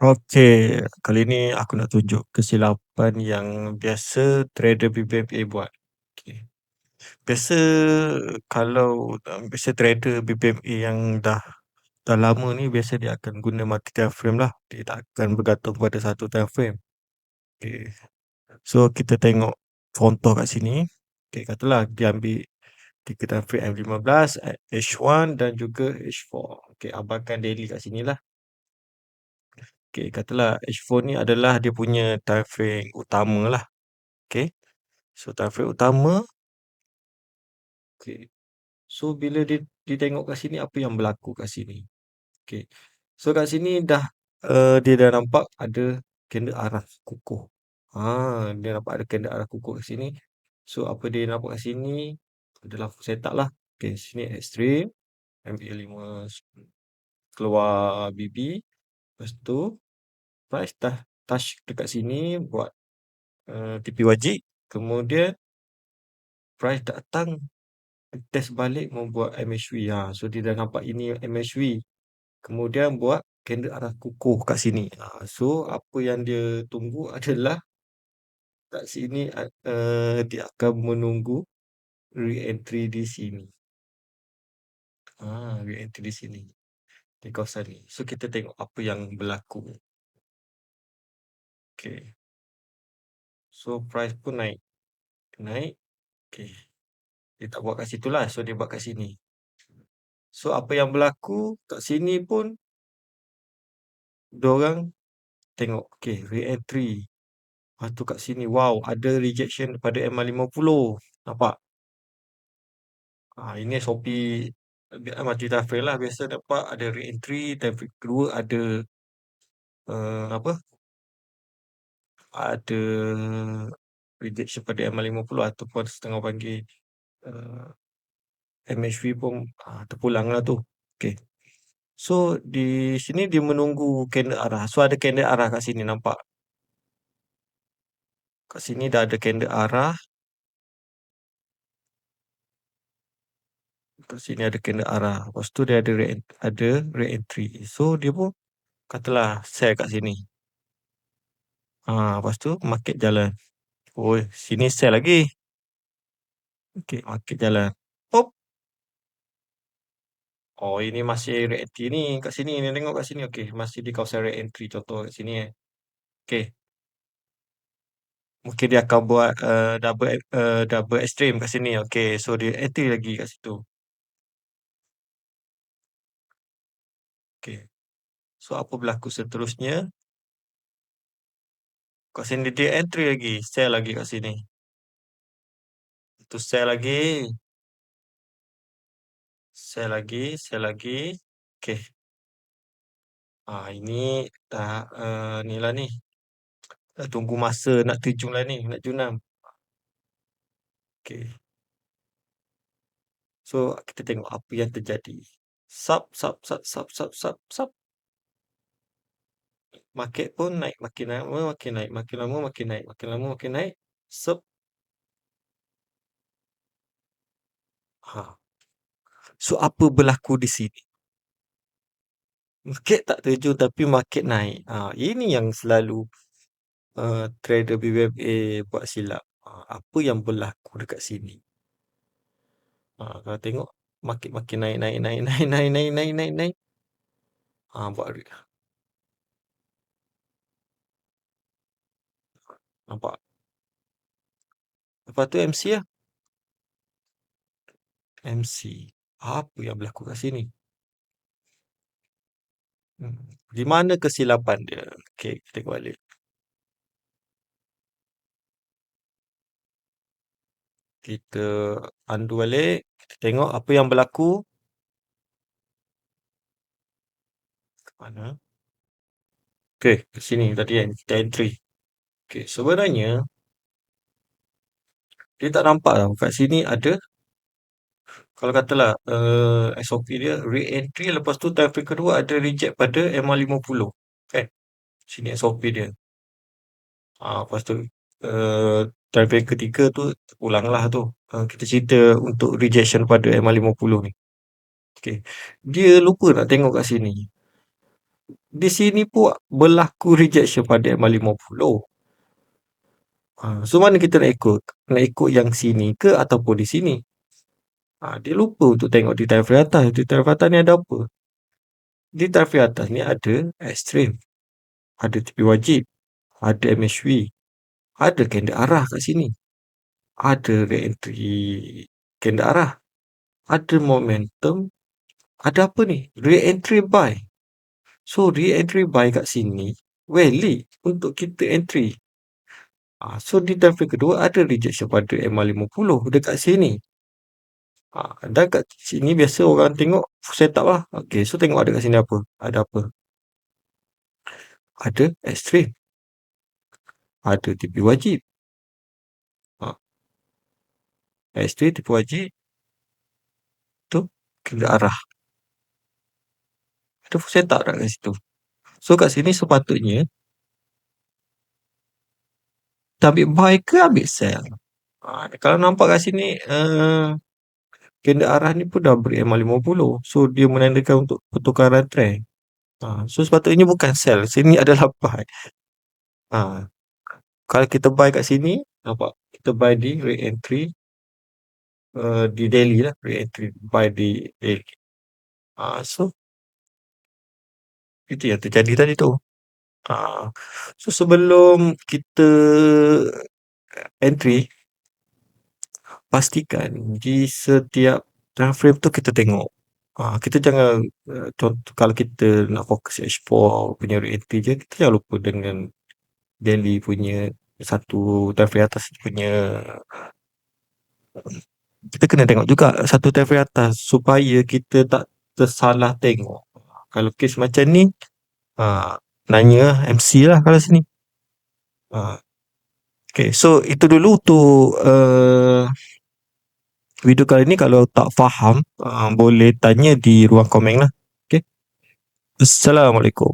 Okey, kali ni aku nak tunjuk kesilapan yang biasa trader BBMA buat. Okey. Biasa kalau, biasa trader BBMA yang dah lama ni biasa dia akan guna multi time frame lah. Dia tak akan bergantung pada satu time frame. Okey. So kita tengok contoh kat sini. Okey, katalah dia ambil 3 time frame M15, H1 dan juga H4. Okey, abangkan daily kat sini lah. Okey, katalah H4 ni adalah dia punya time frame utama lah. Okey. So time frame utama, okey. So bila dia tengok kat sini apa yang berlaku kat sini. Okey. So kat sini dia dah nampak ada candle arah kukuh. Dia nampak ada candle arah kukuh kat sini. So apa dia nampak kat sini adalah setup lah. Okey, sini ekstrim, ambil 5 keluar BB. Lepas tu price dah touch dekat sini buat TP wajib. Kemudian price datang test balik membuat MHV. So dia dah nampak ini MHV. Kemudian buat candle arah kukuh kat sini. So apa yang dia tunggu adalah kat sini dia akan menunggu re-entry di sini. Re-entry di sini. Di kawasan ni. So kita tengok apa yang berlaku. Okay. So price pun naik. Naik. Okay. Dia tak buat kat situ lah. So dia buat kat sini. So apa yang berlaku kat sini pun diorang tengok. Okay. Re-entry. Lepas tu kat sini. Wow. Ada rejection pada MA50. Nampak? Ini SOP multi time frame lah. Biasa dapat ada re-entry. Time frame kedua ada apa? Ada rejection pada MA50 ataupun setengah panggil MHV pun terpulang lah tu. Okay. So di sini dia menunggu candle arah. So ada candle arah kat sini nampak. Kat sini dah ada candle arah. Kat sini ada candle arah. Lepas tu dia ada re-entry. So dia pun katalah sell kat sini. Lepas tu market jalan. Oh, sini sell lagi. Okay, market jalan. Hop. Oh, ini masih re-entry ni. Kat sini ni tengok kat sini. Okay, masih di kawasan re-entry. Contoh kat sini Okay. Mungkin dia akan buat double extreme kat sini. Okay, so dia entry lagi kat situ. Okay. So apa berlaku seterusnya? Kat sini dia entry lagi. Sell lagi kat sini. Itu sell lagi. Sell lagi. Sell lagi. Okay. Ini dah ni lah ni. Dah tunggu masa nak terjun lah ni. Nak junam. Okay. So kita tengok apa yang terjadi. Sub. Market pun naik. Makin lama makin naik. Makin lama makin naik. Makin lama makin naik. Sub. So apa berlaku di sini? Market tak terjun tapi market naik. Ini yang selalu trader BBMA buat silap. Apa yang berlaku dekat sini? Kalau tengok market makin naik. Buat nampak. Lepas tu MC lah. MC. Apa yang berlaku kat sini? Di mana kesilapan dia? Okay, kita tengok balik. Kita undo balik. Kita tengok apa yang berlaku. Ke mana? Okay, ke sini tadi kan. Kita entry. Okay, sebenarnya dia tak nampak tau. Kat sini ada. Kalau katalah SOP dia re-entry. Lepas tu time frame kedua ada reject pada MA50. Kan? Sini SOP dia. Lepas tu time frame ketiga tu ulang lah tu. Kita cerita untuk rejection pada MA50 ni. Okay. Dia lupa nak tengok kat sini. Di sini pun berlaku rejection pada MI50. So mana kita nak ikut? Nak ikut yang sini ke ataupun di sini? Dia lupa untuk tengok di taraf atas. Di taraf atas ni ada apa? Di taraf atas ni ada ekstrim, ada tepi wajib, ada MHV, ada kandar arah kat sini, ada re-entry kandar arah, ada momentum, ada apa ni? Re-entry buy. So re-entry buy kat sini valid untuk kita entry. So di taraf kedua ada rejection pada MA50 dekat sini. Dan kat sini biasa orang tengok setup lah. Okay, so tengok ada kat sini apa? Ada apa? Ada ekstrim, ada TP wajib. Ekstrim, TP wajib, tu kena arah. Ada full setup tak kat situ? So kat sini sepatutnya kita ambil buy ke ambil sell? Kalau nampak kat sini kena arah ni pun dah break MA50. So dia menandakan untuk pertukaran trend. So sepatutnya bukan sell. Sini adalah buy. Kalau kita buy kat sini, nampak? Kita buy di re-entry di daily lah. Re-entry buy di daily. So itu yang terjadi tadi tu. So sebelum kita entry, pastikan di setiap time frame tu kita tengok. Kita jangan contoh kalau kita nak fokus H4 punya re-entry je, kita jangan lupa dengan daily punya satu time frame atas punya. Kita kena tengok juga satu time frame atas supaya kita tak tersalah tengok. Kalau kes macam ni, nanya MC lah kalau sini. Okay, so itu dulu untuk video kali ni. Kalau tak faham, boleh tanya di ruang komen lah. Okay. Assalamualaikum.